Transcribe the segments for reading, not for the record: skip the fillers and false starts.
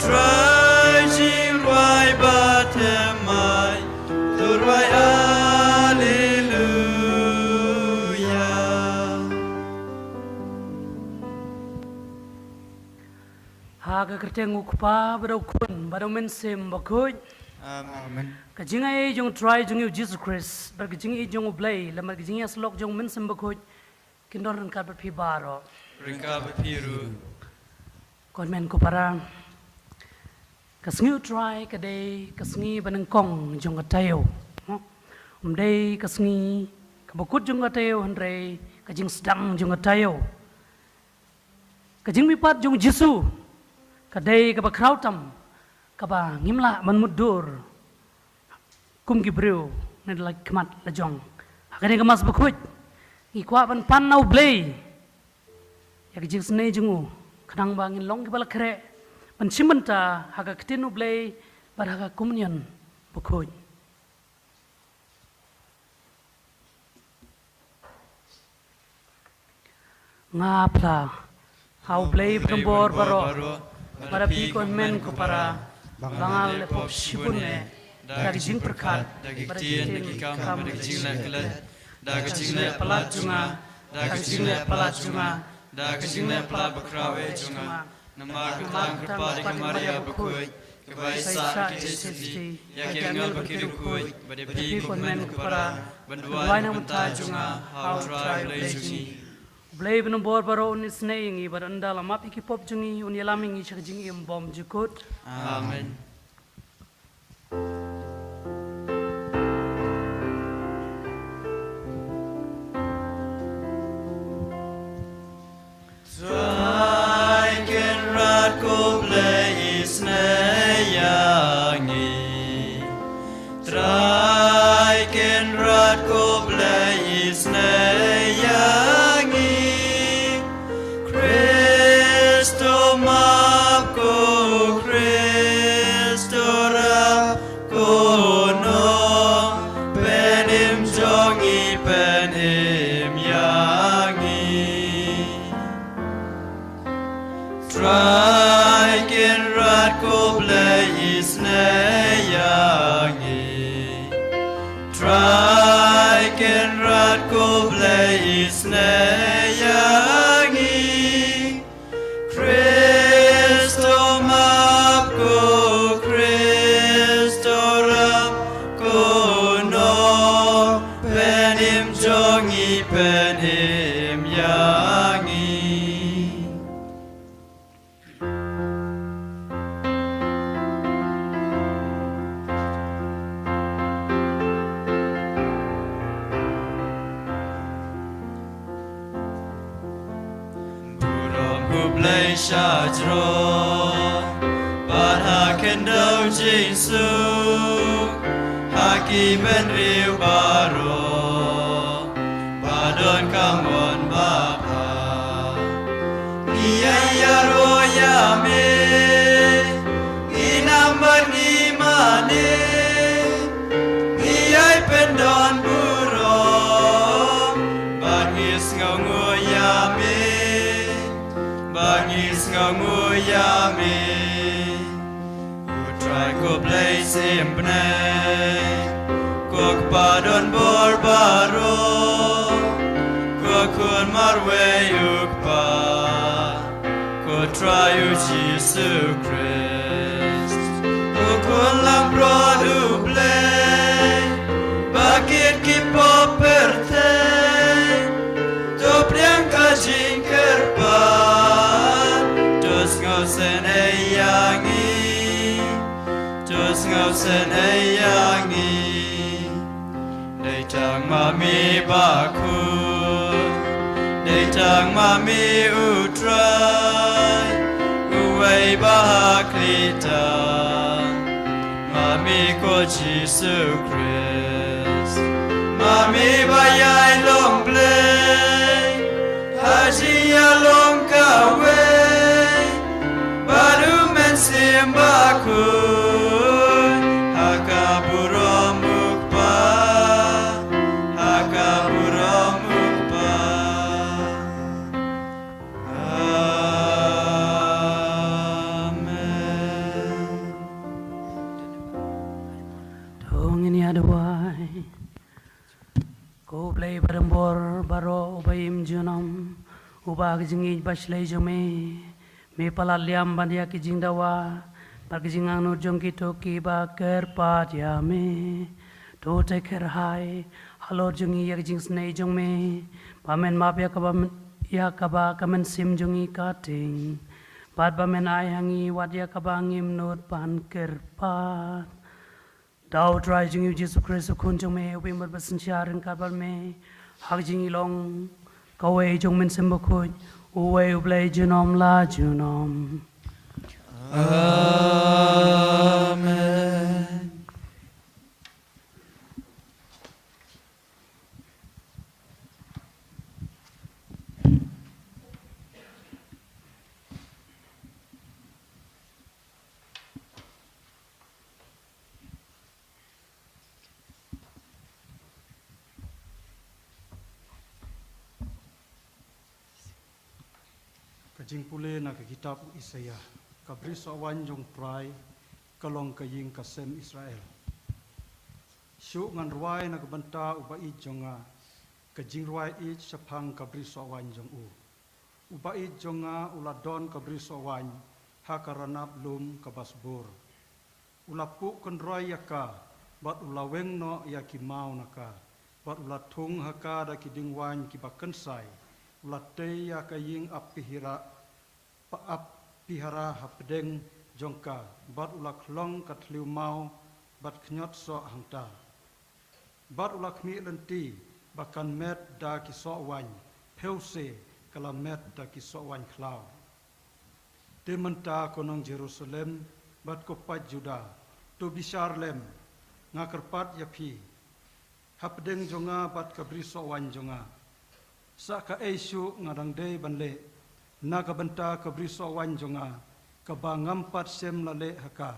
try jiwai batemai turwai alleluia. Haga kerteng ukpa badau kun badau mensim bakut. Amen. Kajingai jong try jong Jesus Christ bar kajingai jong ublay lamar kajingai aslok jong mensim bakut kindoran karbat pi baro. Ringka berpiru. Konmen ko para kasngi try kadai kasngi banengkong jong katayo. Umday kasngi kabakut jong katayo handray kajing sedang jong katayo. Kajing mipat jong Jesu kadai kabakrautam kaba ngimla manmudur kum gibreu nedla kemat lajong. Akane kamas bakut ikwa pan nau blay. Ya kajing senai jengu kadang bangin long kibala kere pencimenta haga ketinu blay bar haga komunion bakut. Ngapla hau blay berembor baro para pikon men ko para bangal lepop sibune dari jing perkat pada jing kam dari jing leklet dari jing le palat junga dari jing le palat junga dari jing le palat bakrawe junga nama ketang kepada Maria bakui kebai sa kiti ya kengal bakiru kui pada pikon men ko para banduai nang mata junga hau try blay jungi blay benembor baro unis neingi baranda lama piki pop jungi uni lamingi chakjingi bom jukut. Amen. Traiken rat ko blay isneyangi. Traiken rat ko blay isneyangi. Cristo mapko Cristo rapko no penim jongi penim yangi. Traiken rat ko blay isneyangi. Traiken rat ko blay isneyangi. Cristo mapko Cristo rapko no penim jongi penim yangi. Blay shajro but haken do Jesu haki ben riu baro padon kamon bapa iya roya me inambar ni mane iya pendon buro bangis ngoya me bangis nganguyame utrai ko blay simple ko padon borbaro ko kun marwe ukpa ko trayu Jesus Christ ko kun lang brodu blay bakit kipo perte to priangka jingkerpa Tus ngau senayangi Dei tang mami baku Dei tang mami utrai Uwei bahaklita Mami ko Jesus Christ Mami bayai long play Haji ya long kawe Baru mensimbaku Hakaburo mukpa Hakaburo mukpa Amen. ubayim junam ubah kijingi baslay jome me palaliam bandia kijing dawa par kijing anu jong kitoki ba kerpat ya me to take her high halo jungi ya kijing snay jong me pamen map ya kaba kamen sim jungi kating pat pamen ay hangi wat ya kabangim not pan kerpat Dao try jing Jesus Christ kun jong me we mot basin sharing kabal me hak jing ilong kawe jong men sembo kun uwe ublay junom la junom Amen. Kajing pule na ke kitab Isaiah kabri sawan jong prai kalong kaying kasem Israel syu ngan ruai na kebanta ubai jonga kajing ruai I sapang kabri sawan jong ubai jonga uladon kabri sawan hakaranap lum kabasbur ulapu kon ruai yaka bat ulaweng no yakimau naka bat ulatung haka da kidingwan kibakensai ulatei ya kaying pihara hapdeng jongka bat ulak long katliu mau bat knyot so hangta bat ulak mi lenti bakan met da kiso wan peuse kala met da kiso wan klau tementa konong Jerusalem bat kopat Juda to bisarlem ngakerpat yapi hapdeng jonga bat kabri so wan jonga saka eisu ngadang dei banle na kabenta kabriso wan jonga kabangam pat sem lale haka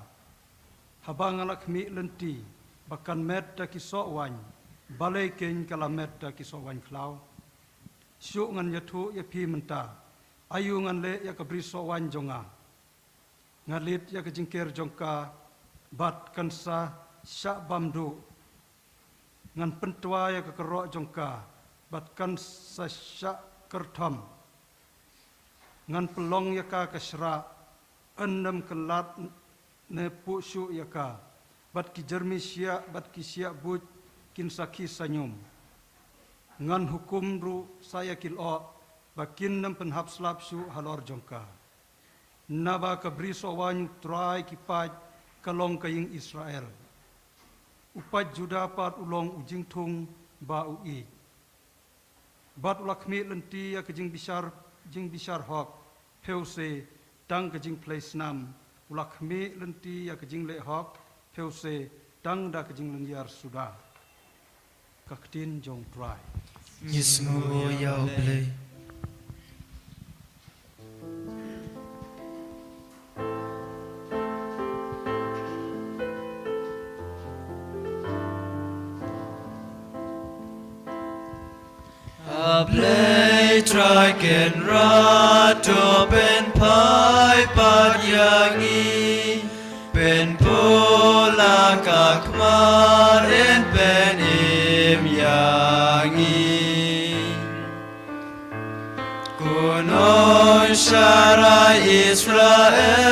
habang alak mi lenti bakan met ta kiso wan balai ken kala met ta kiso wan klau syu ngan yathu ya phi menta ayu ngan le ya kabriso wan jonga ngalit ya kajingker jongka bat kansa sya bamdu ngan pentwa ya kakero jongka bat kansa sya kertham ngan pelong yaka kasra enam kelat ne pusyu yaka bat ki jermi sia bat ki sia but kin saki sanyum ngan hukum ru saya kilo bakin nam penhap slap su halor jongka naba kabri sowan trai kipat kalong kaying Israel upat Juda pat ulong ujing tung ba ui bat ulakmi lenti ya kejing bisar hok peuse tang kejing place nam ulakmi lenti ya kejing le hok peuse tang da kejing lengyar sudah kaktin jong try Yismu ya oblay. Ablay traken rato ben pai pat yangi ben pola kakmar en ben im yangi kunon syara Israel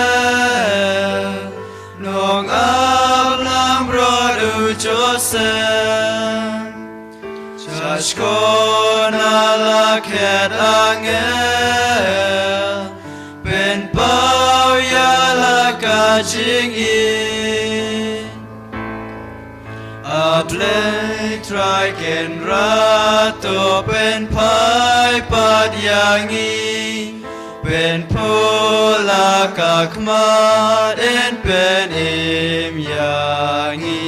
nong ablam rod ujosen Shashkon ala ket angel ben pau ya la kajing in Ablay traken rato ben pai pat yangi ben pola kakmat en ben im yangi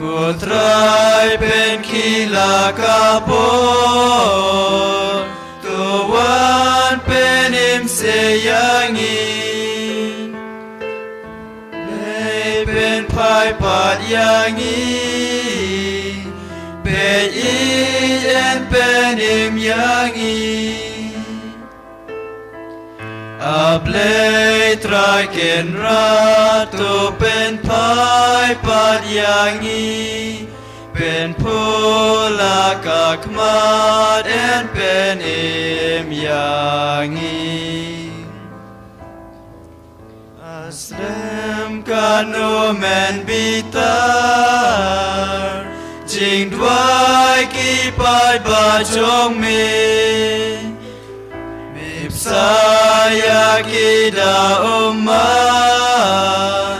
Kutrai ben kila kapor Tuan ben im seyangi Lei ben pai pat yangi Ben i en ben im yangi Ablay traken rato ben pai pat yangi เป็นผู้ลากากมาดแอนเป็นเอ็มอย่างนี้ Asrem kano men bitar Jing dwai ki pai ba chong mi Mip saya ki da uman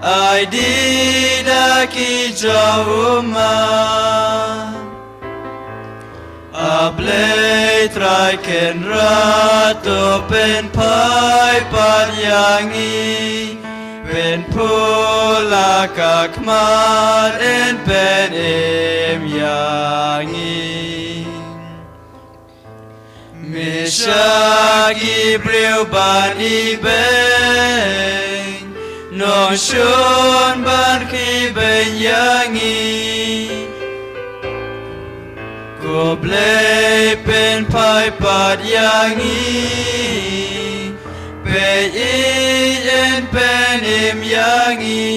Ai di da ki jauman Ablay try ken rato pen pai pan yangi pen pula kakman en pen em yangi Mishaki bril ban ibeng no shun ban ki ben yangi Ko blay pen pai pat yangi Pe I en pen im yangi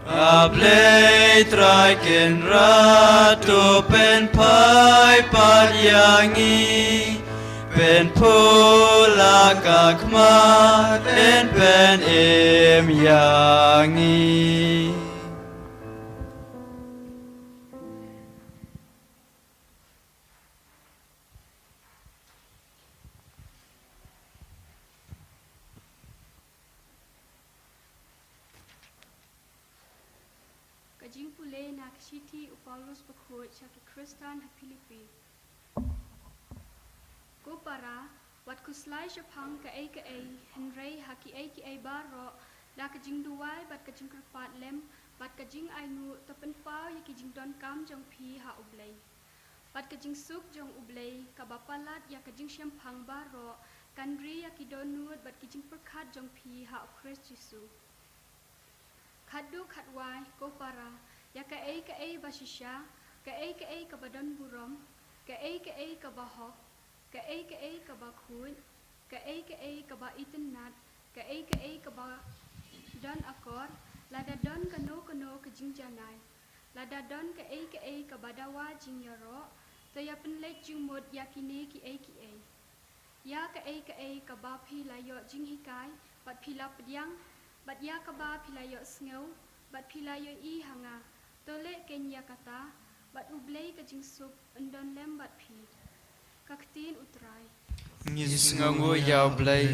A blay try ken rato pen pai pat yangi Pen pula kakmat en pen im yangi Kajing pule nak siti Paulus berkhut syaki Kristan ha Filipi. Ko para wat kuslai syapang ka ai Henry haki ai baro la kajing duai bat kajing kerpat lem bat kajing ainu tapen pau ya kajing don kam jong pi ha ublay. Bat kajing suk jong ublay ka bapalat ya kajing syampang baro kanri ya kidonut bat kajing perkat jong pi ha Christ Jesus. Khadu khatwai ko para ya ka ai basisha ka ai ka badan burom ka ai ka bahok ka ai ka bakhun ka ai ka ba itnat ka ai ka ba dan akor lada don kano ka jingjanai lada don ka ai ka badawa jingyaro to ya penlek jingmod yakini ki ai ya ka ai ka ba phi layo jinghikai bat phila pdyang bat ya ka ba philayo sngew bat philayo I hanga tole kenya kata bat ublay ka jingsup endon lem bat phi kaktin utrai Ngis ngangu yaw blay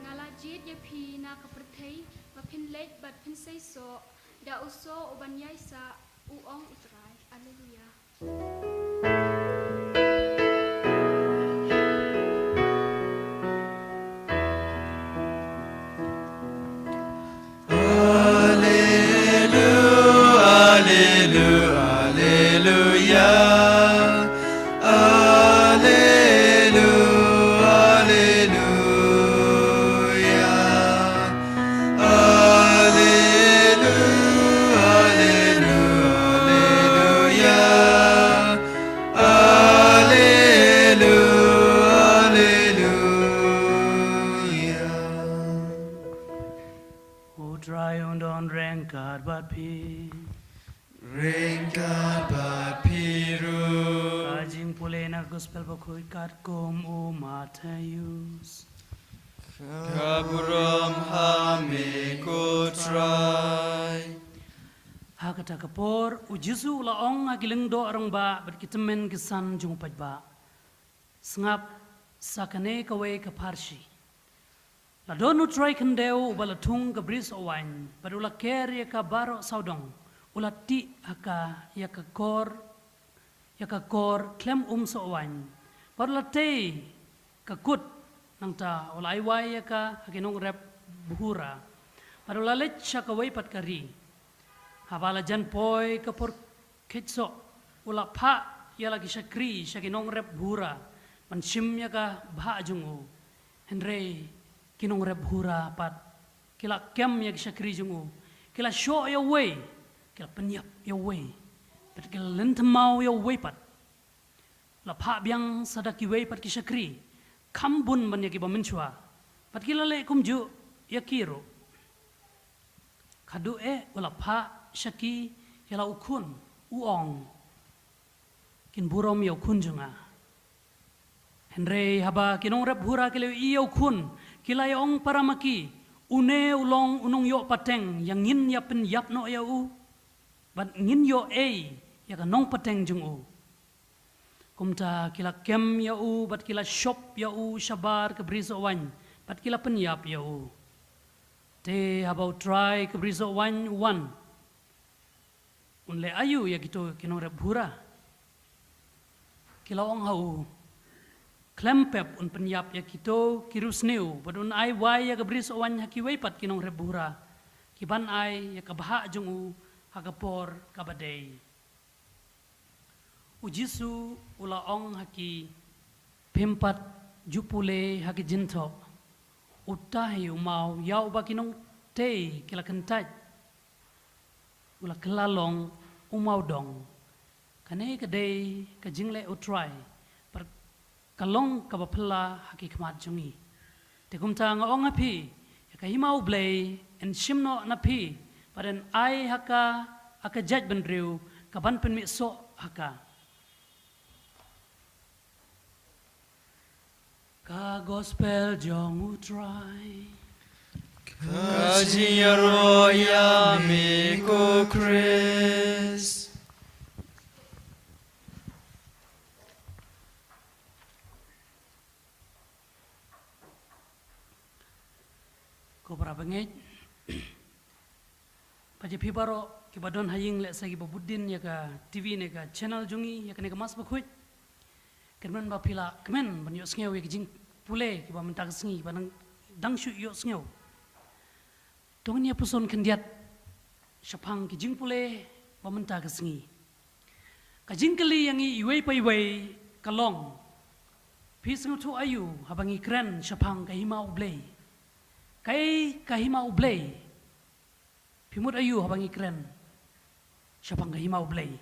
ngalajit ya phi na ka prathei ba phinlek bat phinsei so da uso ubanyai sa uong utrai haleluya Utrai undon rengkat bat pi Rengkat bat piru Kajing pule na gospel berkhut kat kom o Matthews Kaburam hame kutrai Hakata kapor ujisu laong agiling do orang ba berkitemen kesan jung ba Sngap sakane kawe kaparshi La donu try kendeu bala tung ka bris owain padula ker ya ka baro saudong ulat ti haka ya ka kor ya ka kor klem so wan parlate ka kut nang ta olai wai ya ka hakinong rep buhura padula let sya ka wai pat kari habala jan poi ka por ketso ula pha ya lagi syakri syakinong rep buhura man sim ya ka bha jungu henre kinong rep buhura pat kila kem ya syakri jungu kila sho ya wai kila penyap ya wai pat kila lentemau ya wai pat la pha biang sadaki wai pat ki syakri kambun ban ya ki bamenchua pat kila le kumju ya kiro kadu ula pha syaki ya la ukun uong kin burom ya ukun junga henre haba kinong rep hura kile iya ukun kila ya ong paramaki une ulong unong yo pateng yang ngin ya pen yap no ya u bat ngin yo ya ka nong pateng jung u kumta kila kem ya u bat kila shop ya u shabar ke briso wan bat kila pen yap ya u te habau try ke briso wan unle ayu ya gitu kinong rep hura kila ong hau klempep un penyap ya kito kirus neu badun ai wai ya kabris owan haki wai pat kinong rebura kiban ai ya kabha jungu hakapor kabadei ujisu ula ong haki pempat jupule haki jinto utahi umau yau ba kinong te kila kentaj ula kelalong umau dong kane kadei kajingle utrai kalong kabapala haki khamat jungi te kumta nga ong api ka himau blay en shimno na pi paden ai haka aka jaj bandriu kaban pen mi so haka ka gospel jong utrai Kajiro ya miko Chris ko para bangej paje pibaro ki badon haying le sagi babudin ya ka TV ne ka channel jungi ya ka ne ka mas bakhuj kemen ba pila kemen ban yo sngew ya jing pule ki ba mentak sngi banang dang shu yo sngew tong ni puson kendiat syapang ki jing pule ba mentak sngi ka jing kali yang i iwei pai wei kalong pisngu tu ayu habangi kren syapang ka himau blei kai kahimau blei pimut ayu habangi kren syapang kahimau blei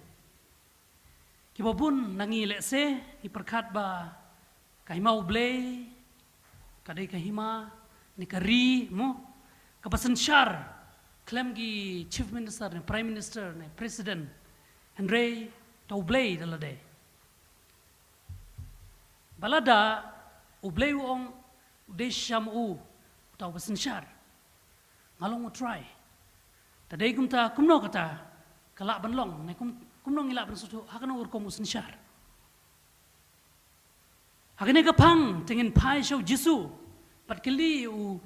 kibabun nangi lese ni perkat ba kahimau blei kadai kahima ni kari mo kapasan syar klem gi chief minister ni prime minister ni president Andre tau blei dalade balada ublei ong desham u tau pasan syar ngalong mo try tadai kumta kumno kata kalak banlong na kumno ngilak ban sutu hakana urkom usan syar hakane kapang tingin pai show jisu pat kali u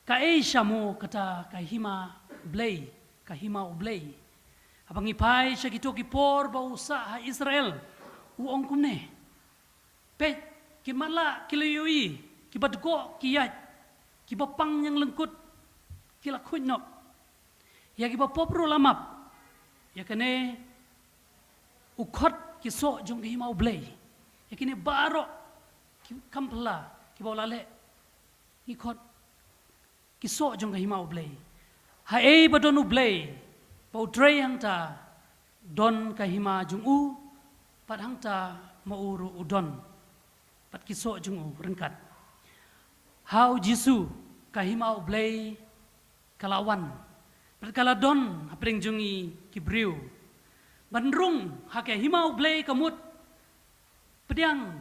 ka shamu kata kahima blei kahima ublei abangi pai sya gitu ki por ba usa ha Israel u ong kumne pe kimala kilayoi kibadgo kiyat kibapang yang lengkut kila kuinok ya kiba popro lamap ya kene ukot kiso jong himau blei ya kene baro kampla kiba lale ikot kiso jong himau blei hae badon blei pau trei hangta don kahima jong u pat hangta mauru udon pat kiso jong u rengkat how jisu kahimau blei kalawan perkala don apring jungi kibriu bandrung hake himau blei kamut pediang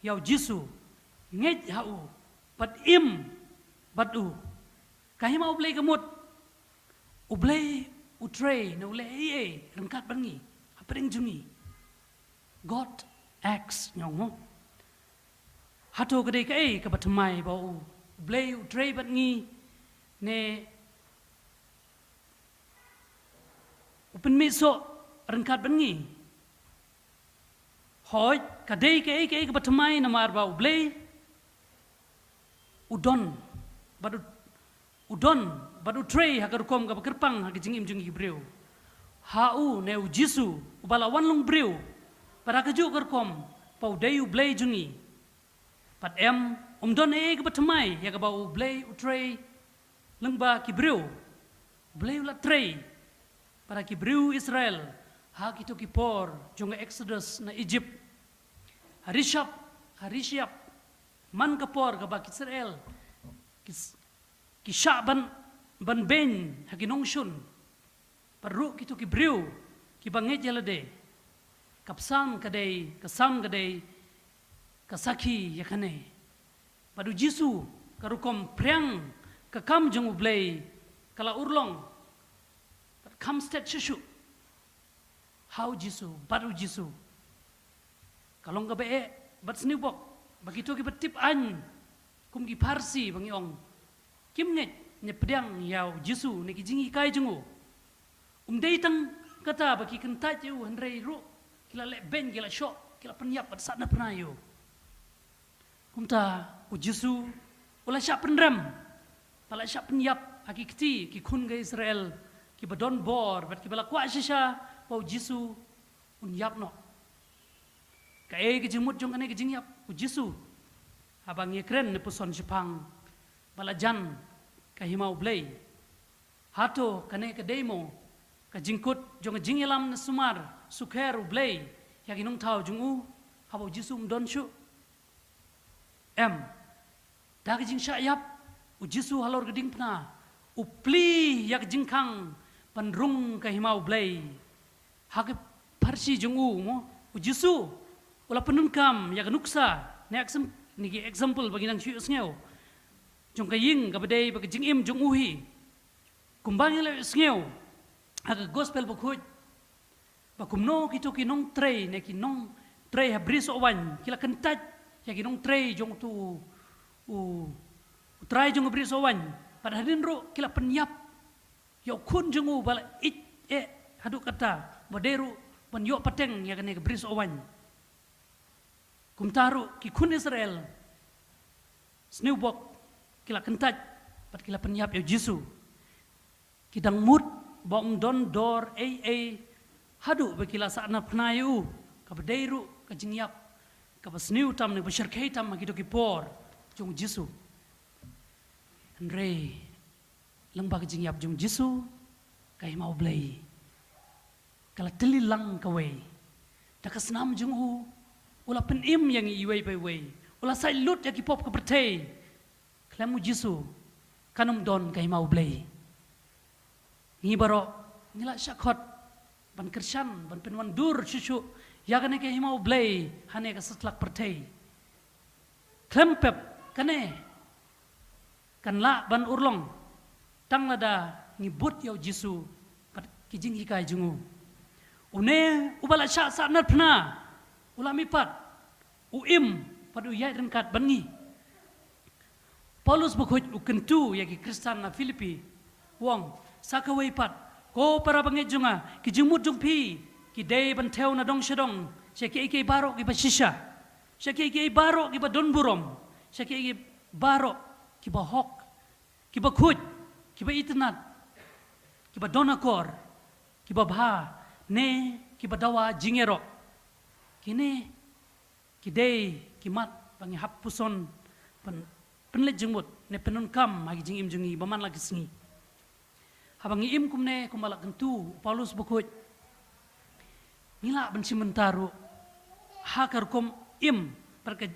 yau jisu ngej hau pat im batu kahimau blei kamut ublei utrei na ule rengkat bangi apring jungi God acts nyong hato kadai kai ka batmai bau blei utrei bat ngi ne upen miso rengkat bat ngi hoi kadai ke batamai na marba ublei udon badu trei hagar kom ga kerpang hagi jingim jungi Hebreu hau ne ujisu ubala wanlung breu para kaju kerkom pau dei ublei jungi pat em don ga batamai ya ga ba ublei utrei lengba Hebreu ublei la trei para Hebreu Israel ha kito kipor junga Exodus na Egypt harishap man kapor ga ba Israel kisya ban ben haginong shun paru kito Hebreu kibanget jalade kapsam kadai kasaki yakane padu Jisu karukom priang kakam jung ublei kala urlong kam stet shushu how Jisu padu Jisu kalong ga be bat snibok bagito ki batip an kum ki parsi bangiong kim nget ne pedang yau Jisu ne ki jingi kai jungu dei tang kata baki kentaj u handrei ru kila le ben kila shok kila penyap pada saat na penayo kumta u Jisu ula syak pendram pala syak penyap haki keti ki kun ga Israel ki badon bor bat ki bala kwa shisha pau Jisu unyap no kae ki jimut jong kane ki jingyap u Jisu habang yekren ne puson Jepang bala jan kahimau blei hato kane ka demo ka jingkut jong jingelam na sumar sukher ublei ya ginong tau jungu habo Jisu don shu dag jing syayap u Jisu halor geding pna upli yak jingkang panrung ka himau blei hak parsi jungu mo u Jisu ula penungkam yak nuksa ne nigi example bagi nang syu sneu jong kaying ka badai bagi jingim jong uhi kumbang le sneu aga gospel bukhuj bakumno kito kinong trei ne kinong trei habris owan kila kentaj ya kinong trei jong tu trai jong habris owan pada hadin ro kila penyap yo kun jong bala hadu kata baderu ban yo pateng ya kane habris owan kumtaru ki kun Israel snewbok kila kentaj pat kila penyap yo Jisu kidang mut bong don dor hadu bakila saana pnayu kabadeiru kajingyap kabasniu tam ne bashirkai tam magido kipor jong Jisu andre lengba kajingyap jong Jisu kai mau blei kala telilang kawe dakasnam jong ula penim yang iwei pai ula sai lut ya kipop kapertei klamu Jisu kanum don kai mau blei ngi baro ngila syakot ban kersan ban penwan dur susu ya kane ke himau blei hane ka setlak pertei klempep kane kan la ban urlong tang lada ngibut yau Jisu pat kijing hikai jungu une ubala sya sanat pna ulami pat uim padu yai rengkat bangi Paulus bukuj ukentu yaki Kristan na Filipi wong sakawai pat ko para banget junga ki jumut jung pi ki dei ban teu na dong shedong syaki barok ki basisha syaki barok ki badon burom syaki barok ki bahok ki bakut ki ba itnat ki badonakor ki babha ne ki badawa jingero kini ki dei ki mat bangi hapuson penlet jumut ne penun kam agi jingim jungi baman lagi sengi habang iim kumne kumalak kentu Paulus bukut mila benci mentaru hakar kum im perke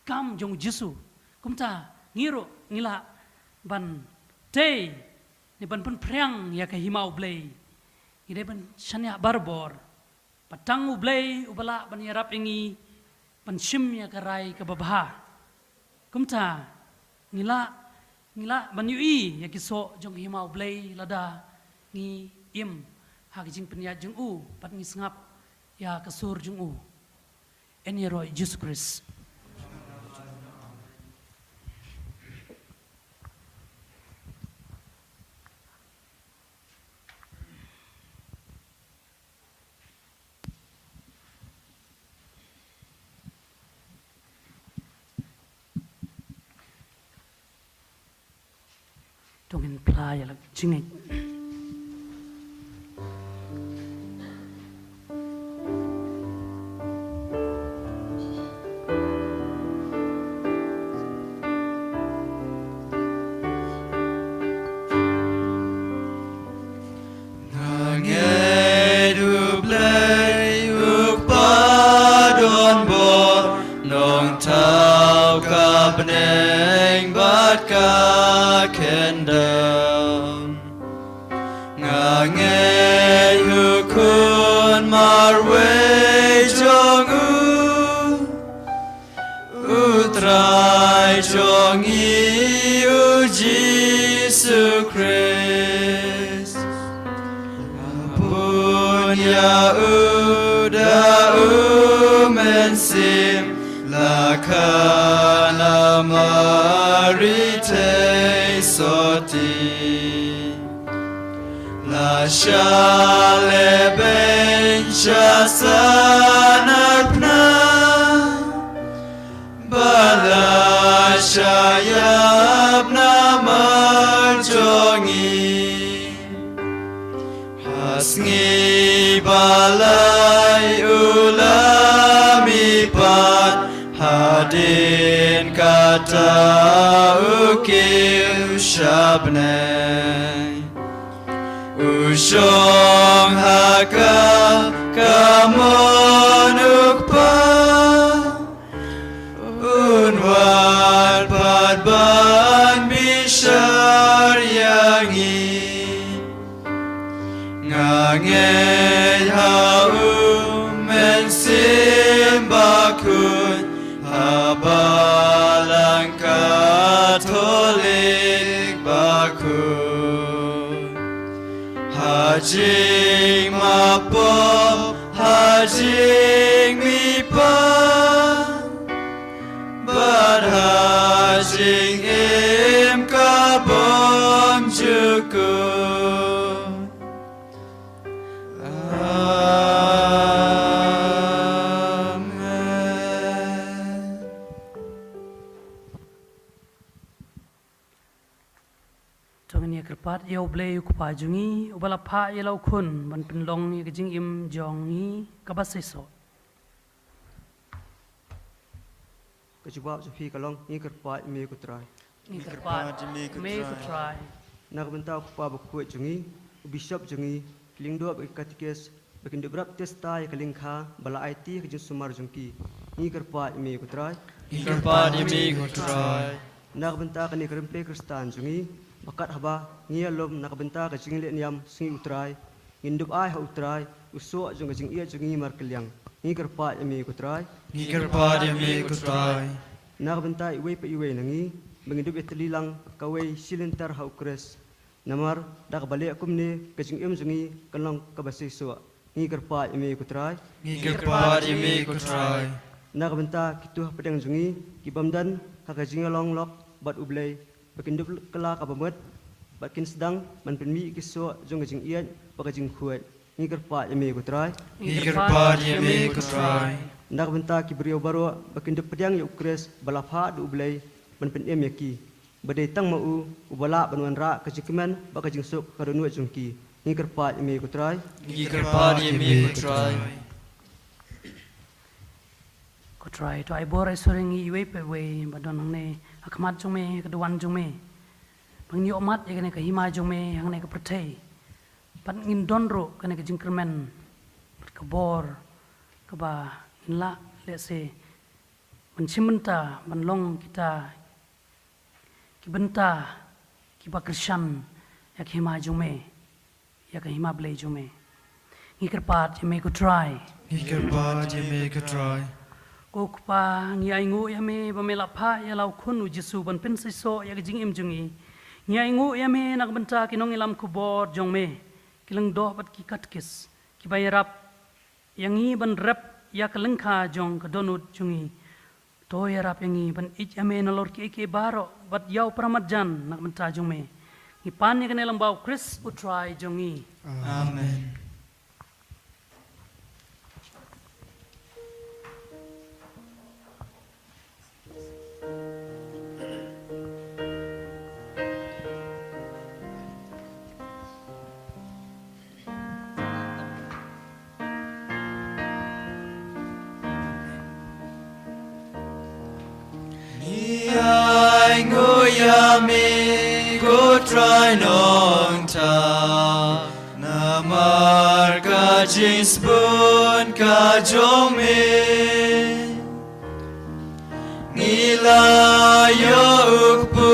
kam jong Jisu kumta ngiro ngila ban tei ni ban pen priang ya ke himau blei ide ban shanya barbor patang blei ubala ban yarap ingi ban shim ya karai ke babha kumta ngila ban yui ya kiso jong himau blei lada ngi im hak jing penya jung pat ngi sngap ya kasur jung eni roy Jesus Christ tongin playa lag jingit Neng bat ka kendam ngange hukun marwe jong utrai jong u Jesus Christ apun ya uda mensim lakana marite soti la shale ben shasanapna bala shayabna marjongi hasngi balai ulami pat hadin kata ukil syabne usyong haka kamonukpa unwat padban bishar yangi ngangel hau mensimbakun Habalang Katolik baku Hajing mapo Hajing mipa Bad hajing im kabom juku Pat yau blei ku pajungi ubala pha yelau khun ban penlong ni jing im jongi kabasiso Kejubab Sofi kalong ni kerpat me ku try ni kerpat me ku try nak benta ku pa ku jungi bishop jungi ling do katikes bakin debrap testa ya kalingkha bala IT ke sumar jungki ni kerpat me ku try nak benta kan ni kerempe kristan jungi bakat haba ngia lom nak benta ka jingle niam singi utrai indup ai ha utrai uso jung jing ia jungi mar kelyang ngi kerpa yami kutrai nak benta iwe pe iwe nangi mengindup etlilang kawai silintar ha ukres namar dak bale akumne ka jing im jungi kalong ka basi so ngi kerpa yami kutrai nak benta kitu pedang jungi kibamdan ha ka jingalong lok bat ublei bakindup kala kabamet bakin sedang man penmi kiso jong jing ian bagajing khuai ni kerpa yami kutrai nak benta ki brio baro bakindup pedang yu kres balapha du blai man pen em yaki badai tang mau ubala banwan ra kajikman bagajing sok kadonu jungki ni kerpa yami kutrai Kutrai to ai borai sorengi iwe pe we badon ne akmat jume keduan jume pangni omat ya kene ka hima jume hang ne ka perthei pan ngin donro kene ka jingkermen ka bor ka ba inla le se mencimenta menlong kita kibenta kiba krishan ya ka hima jume ya ka hima blei jume ngikerpat jume kutrai Kokpa ngiai ngu yame bamela pha ya lau khunu jisu ban pen so ya jing im jungi ngiai ngu yame nak benta kinong ilam kubor jongme kilang do bat ki katkis ki bayarap yangi ban rap ya kalengkha jong kadonut jungi to yarap yangi ban ich yame nalor ki ke baro bat yau pramadjan nak benta jongme ni pan ya kanelam bau Chris utrai jongi Amen. ku try nong ta namar ka jins bun ka jomi ngila yo ukpu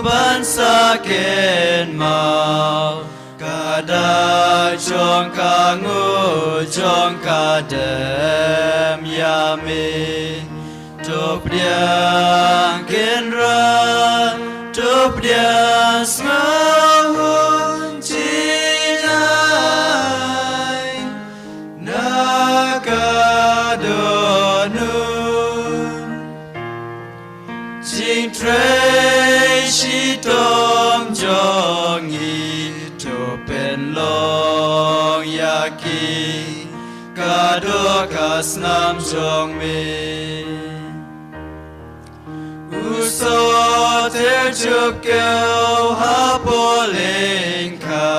ban saken mau kada jong ka ngu jong ka dem yami Top dia kenra top dia ngahun cinai nakadonun jing trei shi tom jongi topen long yaki kado kasnam jong me Uso terjukau hapolingka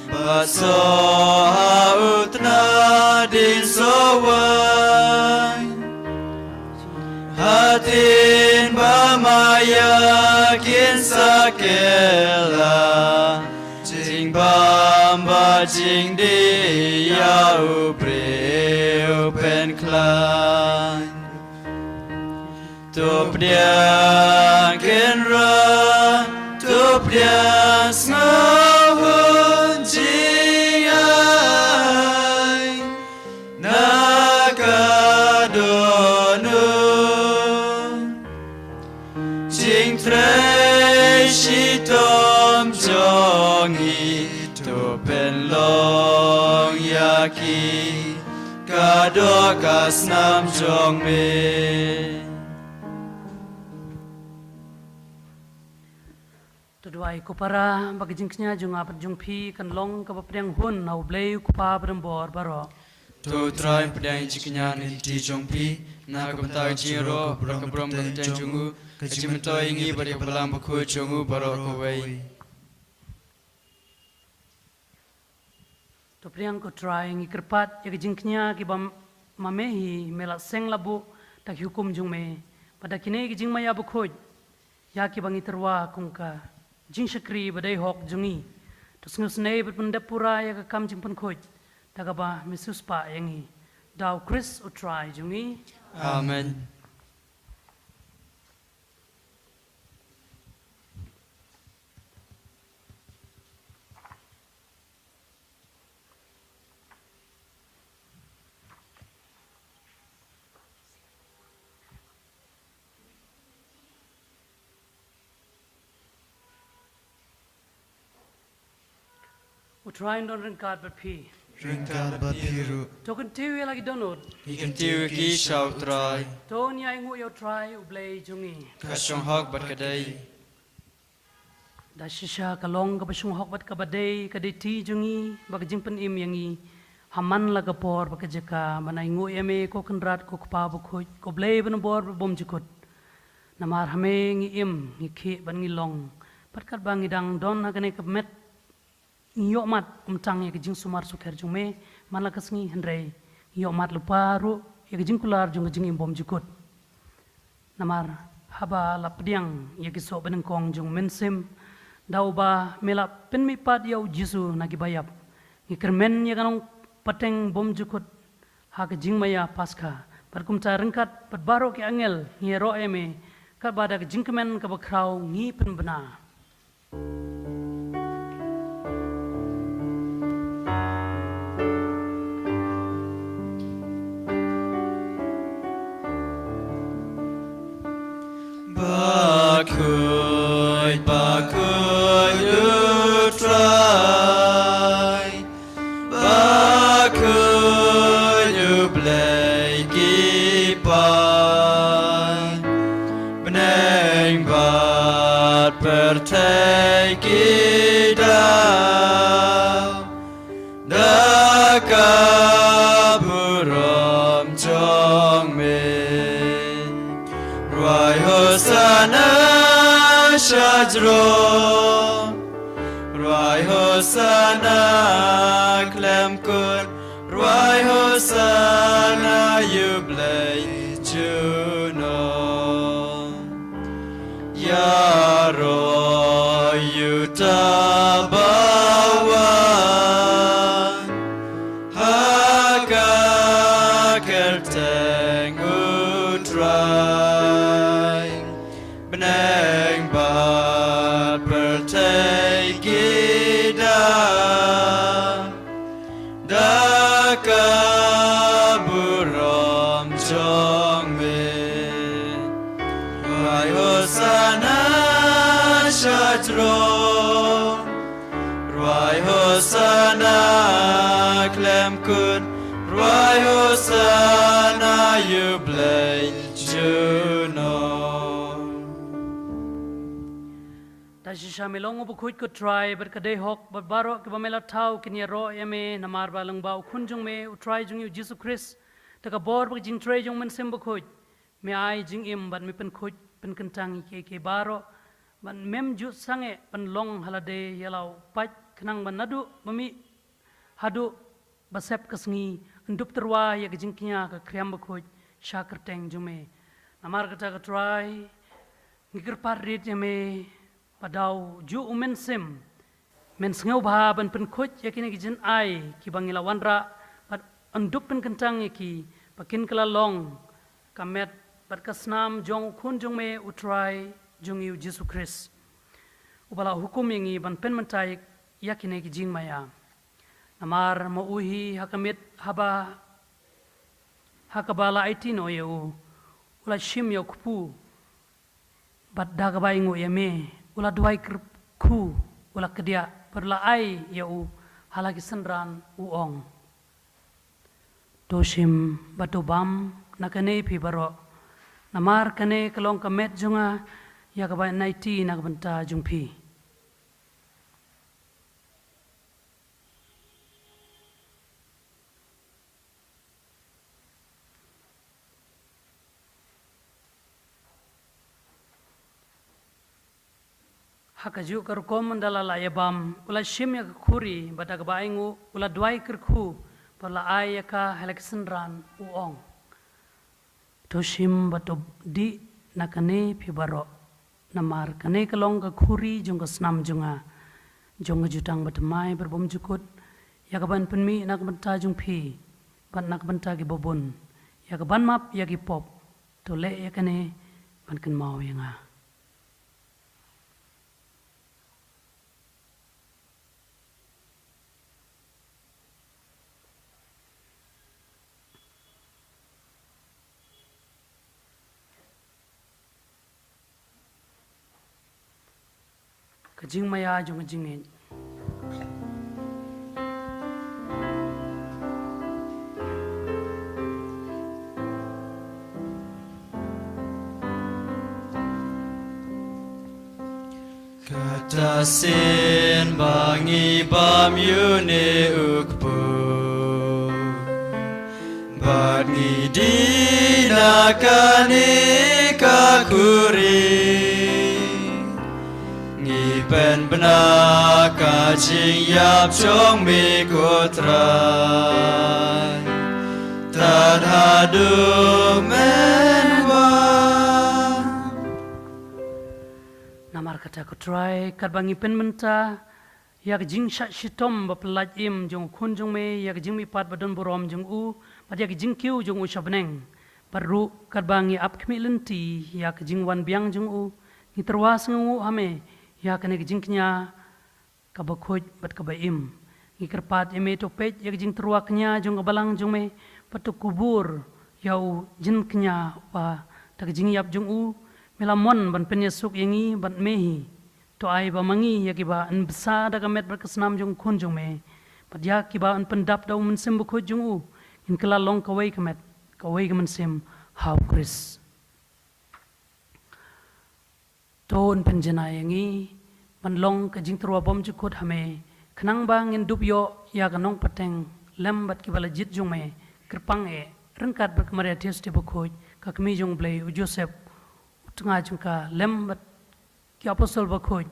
Baso hautna din sowai Hatin bamayakin sakela Jing bamba jing di yau breu pen klan Top dia kenra, top dia ngahun jingai nakadonun jing trei shi tom jongi topen long yaki kado kasnam jong me Tuduai ko para bagijingknya jung apat jung pi kan long ka papriang hun au blei ku pa brembor baro Tu trai pedang jiknya ni di jongpi na kabta jiro bro kabrom ka ten jungu kajimto ingi bari balam ku jungu baro ko wei to priang ko try ngi kerpat ya gijingknya ki bam mamehi mela seng labu tak hukum jung me pada kini gijing maya bu khoj ya ki bangi terwa kungka jing shakri badai hok jungi tus ngusnei berpendapura ya ka kam jing pen khoj tagaba misus pa yangi daw Chris utrai jungi Amen utrai don ringkat berpi Ringkat batiru token tiwi lagi donut Ikan tiu ki shau trai ton ya ingu yo try ublei jungi Kasong hok bat kadai da shisha kalong ka basung hok bat ka badai ka ti jungi bag jing pen im yangi haman laga por bag jaka mana ingu eme ko kenrat ko pa bu khoj ko blei ban bor bom jikut namar hame ngi im ngi khe ban ngi long pat kat bang idang don hagane ka met yo mat umtang ya jing sumar sukher jume mana kasngi hendrei yo mat luparu ya jing kular jung jing im bom jikut namar haba lapdiang ya kiso beneng kong jung mensim dauba mela penmi pat yau jisu nagi bayap ngikermen ya kanong pateng bom jukut hak jing maya paska perkum rengkat perbaro ki angel ngero eme ka bada jingkemen ka bakrau ngi pen bena Bakuy utrai Bakuy ublei kipai Beneng bat pertai kidau Dakaburom jongmin Ruai hosana Shajro Ruai Hosana Klemkut Ruai Hosana Yublei Juno Yaro yuta bawan haka kerteng utrai beneng bat pertai gida daka burom chong me wai hosana shatro Rwai Hosana klem kun Rwai Hosana yublay juno Tashi shamilong ubukut ko try berkadai hok barbaro ke bamela tau kinya ro yame namar balang bau kunjung me utrai jung yu Jesus Christ taka bor bak jing tray jung men sembukut me ai jing im ban mi pen kut pen kentang ke baro ban mem ju sange ban long halade yalau pat kenang ban nadu mami hadu basep kesngi endup terwa ya gejingkinya ke kriam bakut syakar teng jume namar kata ke try ngikir parit yame padau ju umen sim men sngau ba ban pen kut yakini gejin ai ki bangila wanra pat endup pen kentang ki pakin kala long kamet pat kasnam jong kun jong me utrai jung yu Jesus Christ ubala hukum yangi ban pen mentai yakine ki jing maya namar mo uhi hakamit haba hakabala itino yeu ula shim yo kupu bat daga baingu yame ula duai ku ula kedia perla ai yeu halagi senran uong doshim batobam nakane pi baro namar kane kalong kamet junga yakabai naiti nakbanta jungpi hakaju kerkom mandala layabam ula shim yak khuri badak baingu ula duai kerku perla ai yaka halaksenran uong toshim batob di nakane pibaro namar kane kalong ka khuri jung snam junga jung jutang batmai berbom jukut yakaban penmi nak benta jung phi ban nak benta gi bobon yakaban map yagi pop to le yakane ban kan mau yanga kajing maya jung jingin katasin bangi bam yune ukpu bangi dinakane kakuri pen benak kacing yap chong mi kotrai tad hadu menwa namar kata ko try karbangi pen menta yak jing shat shitom bapelaj im jong kun jong me yak jing mi pat badon borom jong u pat yak jing kiu jong u shabneng paru karbangi ap kmilenti yak jing wan biang jong u ni terwas ngu hame ya kane jingknya kabakhoj bat kabaim ngikerpat eme to pej yak jing truaknya jong balang jong me patu kubur yau jinknya wa tak jing yap jong u melamon ban penyesuk yangi ban mehi to ai ba mangi yakiba an besa daga met berkesnam jong kun jong me pat yakiba an pendap daw men sem bukhoj jong u in kala long kawai kamet kawai men sem how Chris ton penjana yangi man long ka jing trua bom jukut hame khnang bang in dup yo ya ganong pateng lembat ki bala jit jung me krpang e rengkat ber kemaria teste bokhoj ka kmi jung blei u Joseph tunga jungka lembat ki apostol bokhoj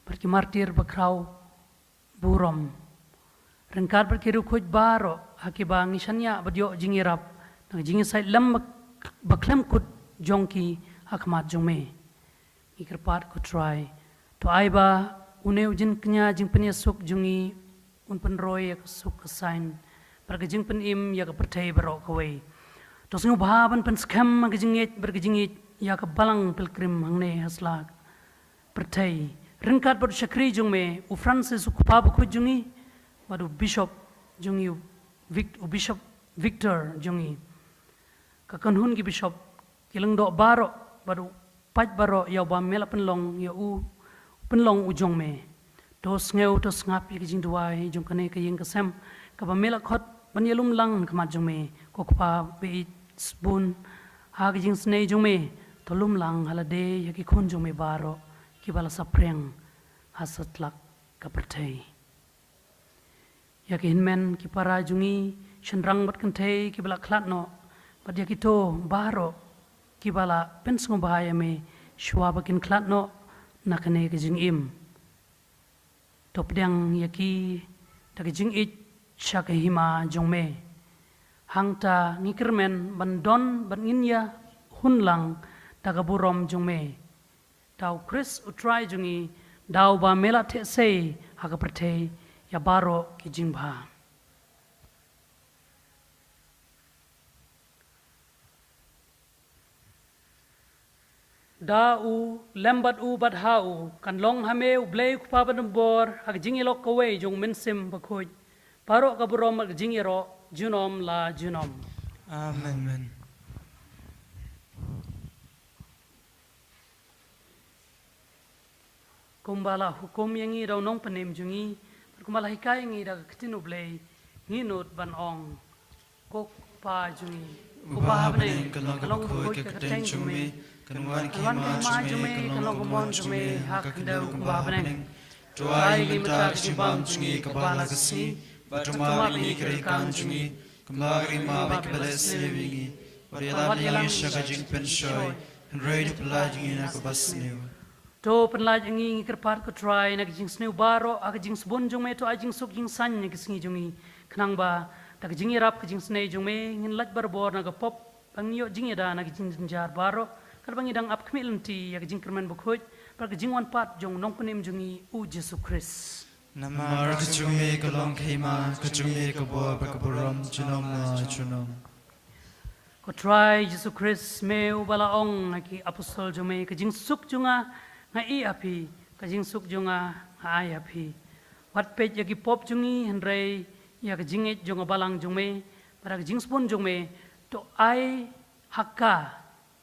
ber ki martir bakrau burom rengkat ber ki rukhoj baro hakiba ngisanya badyo jingirap nang jingi sai lem baklem kut jongki hakmat jung me ikerpat ko try to aiba une ujin kenya jing pen suk jungi un pen roy yak suk sign bergejing pen im yak pertai barok kawai tos ngu bahaban pen skam gejingit bergejingit yak balang pilgrim hangne hasla pertai ringkat ber syakri jung me u Francis ukpa bu jungi badu bishop jungi bishop Victor jungi kakanhun gi bishop kilang do baro badu paj baro ya ba mela penlong ya u penlong ujong me tos ngeu tos ngap yi jing duai jong kane ka yeng kasem ka ba mela khot ban yelum lang kama jong me ko pa be spoon ha gi jing snei jong me tolum lang halade ya ki khon jong me baro ki bala sapreng hasatlak ka pertai ya ki hinmen ki para jungi shenrang bat kante ki bala khlat no bat ya ki to baro ki bala pensung bahaya me shwa bakin khlat no nakane ke jing im top dang yaki ta ke jing it chak hima jong me hangta ngikirmen bandon ban inya hunlang ta ka burom jong me tau Chris utrai jungi dau ba mela the sei ha ka prate ya baro ki jing ba da u lembat u bat ha u kan long hame u blei ku pa ban bor hak jingi lok kawe jong men sim ba khoj paro ka burom hak jingi ro junom la junom Amen. kumbala hukum yangi ro nong panem jungi kumbala hikai ngi da ktin u blei ngi not ban ong kok pa jungi Ubah bening kalong khoi ka kateng chumi kanwan ki ma chumi kalong mon chumi hak ndau ubah bening tuai gi mata chibam chungi kabala kasi batuma bi kri kan chungi kamari ma ba kbele sevingi Variala ni shaka jing pen shoy reid pelajing na kabasniu to penlaj ngi kerpat ko try na jing sneu baro ag jing sbon jong me to ajing suk jing san ni kisngi jungi khnang ba tak jing rap ka jing snei jong me ngin laj bar bor na ga pop pangyo jing da na jing jar baro kal bangi dang ap khmil ti ag jing kerman bu khoj par ka jing wan pat jong nong kunim jungi u jesu Christ Namar kachumi kalong khima kachumi kabo bakaburam chunom na chunom ko try jesu Christ me u bala ong na ki apostol jong me ka jing suk junga ngai api ka jing suk junga ai api wat pej yagi pop jungi henrei ya ka jing junga balang jong me para ka jing spon jong me to ai hakka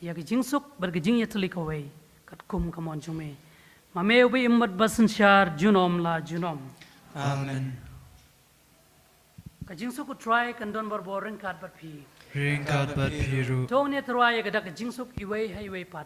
ya ka jing suk bar ka jing yatli ka wei kat kum kamon jong me ma me ubi immat basan shar junom la junom Amen ka jing suk ko try kan don bar boring kat bar pi Ring God but piru to ne try ya ka dak jing suk iwei highway pat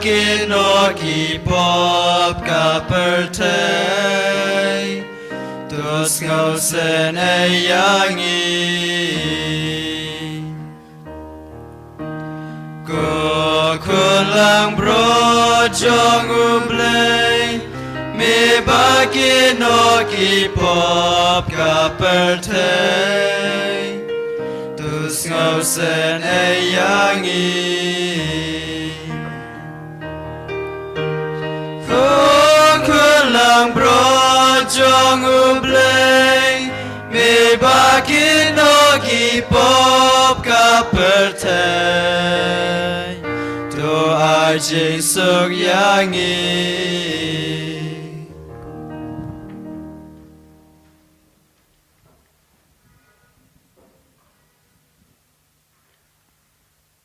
Kinoki pop kapertay Tus ngausen eyangi Ko kulang bro jong ublay Mi bakinoki pop kapertay Tus ngausen eyangi Lang bro jong ublay mi bakinoki pop kapertay to ajing suk yangi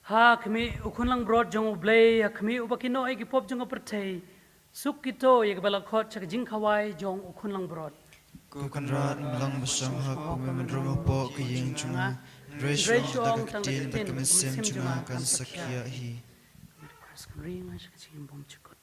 ha khmi ukhunlang bro jong ublay khmi ubakino ai ki pop jong pertay suk kito yek bala khot chak jing khawai jong ukhun lang brod ku kan rat lang basam ha ku men ro po ku ying chunga resho da tin ba kem sem chunga kan sakya hi ring as ka chim bom chukot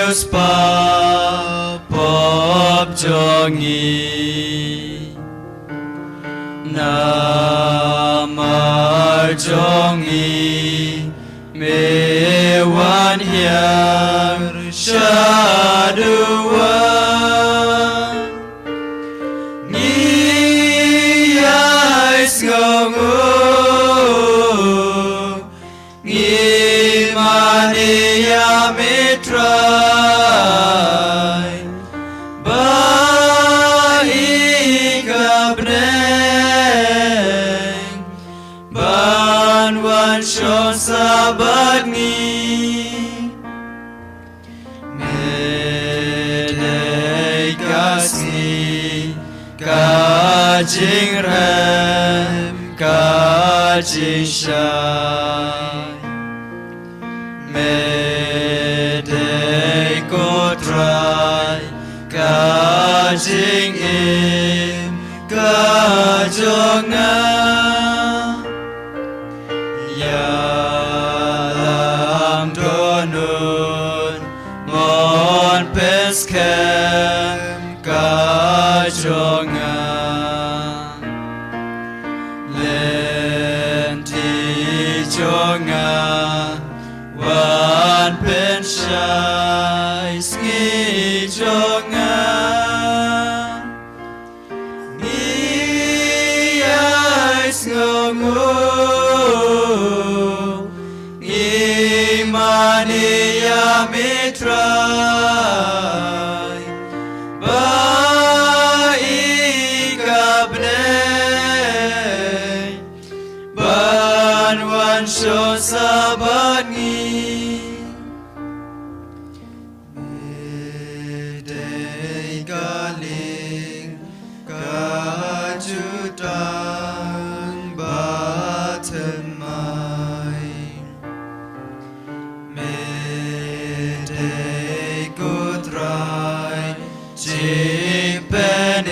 Deus papop jongi Namar jongi mewan hyang shaduan Ngi ais ngongu Ngi mani ya mitrai Bai kabneng Ban wan shon sabat ngi Medei kasih Kajing rem Kajing syai Medei kotrai Kajing im Kajongan Yalam donun Mon peskem Kajongan Lenti jongan Wan pensyai Sngi jongan Ni ais ngongu Ni mani ya mitrai Bai kabnei Ban wan shon sabat ngi Medei galing Kajutan batemai Medei kutrai Cipenim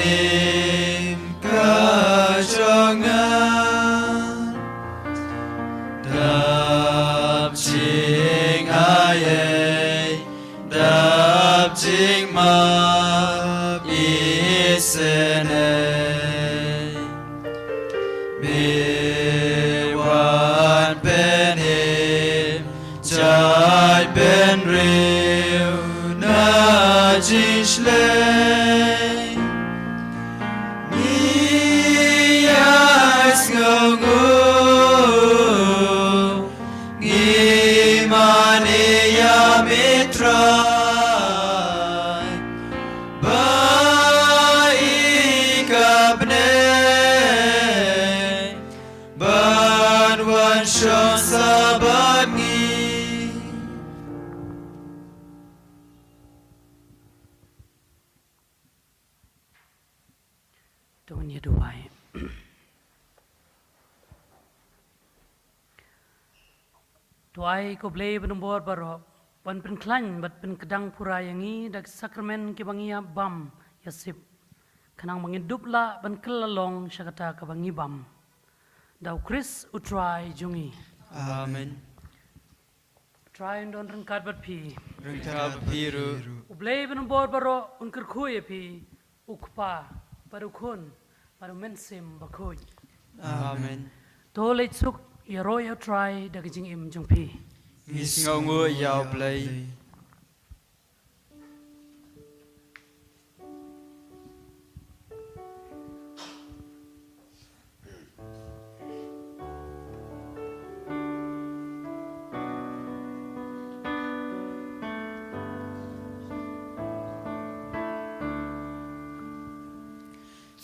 kajongan Dap cing ayai Dap cing map isenei Bewan penim Jai ben riu na jishlei Ni ais ngongu Ngi mani ya mitrai Bai kabnei Ban wan shon sabat ngi Tuhan ya duai. Duai ko blei benumbor baro ban pen klan bat pen kedang pura yangi dak sakramen ke bangia bam yasip kanang mangidup la ban kelalong syakata ke bangi bam dau Chris utrai jungi Amen try don rengkat bat pi Rengkap biru ublei benumbor baro unker kuye pi ukpa baru kun baru mensim bakuy Amen tolej suk ya roy try dak jing im jung pi Ngis ngongu yau play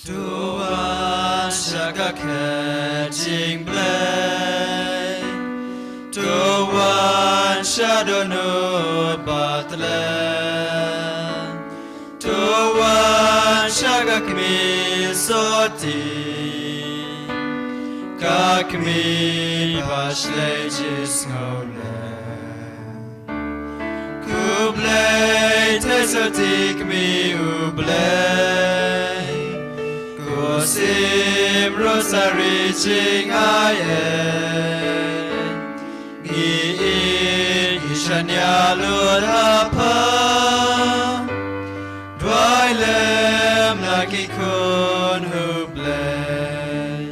Tuan syaga kecing blay Tuan syadonut batlen Tuan syaga kmi soti Kakmi bashlay jis ngole Kublay tesotik mi ublay Kosim rosary ching ayen Ngiin Ishanya Lord Hapa Dwailem Laki Kun Hublay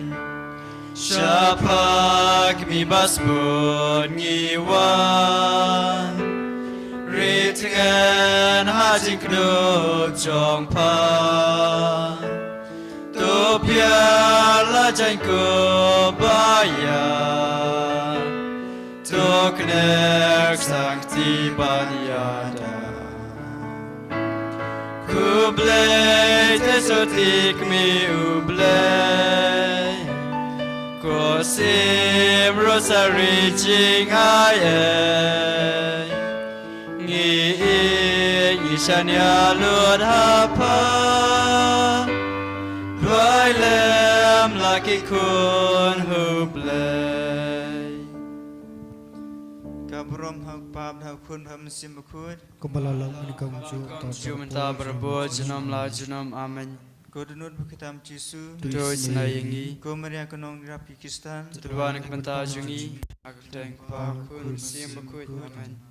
Shapak Mi Basbun Ngiwan Ritngan Hajing Knuk Jong Pa Topia Lajang Ko Baya Toknek Sankti Banyada Kublai Tesotik Mi Ublai Kosim Rosary Jing Aye Ishanya Lord Hapa Dwailem Laki Kun Hublay Kabrom Hak Pab Hak Kun Ham Simbakut Kumbalalang Nikam Ju Jumta Berbo Junam La Junam Amen Kodunut Bukitam Jisu Doi Senayangi Komaria Konong Rapi Kistan Tuan Kementa Jungi Aku Teng Pab Kun Simbakut Amen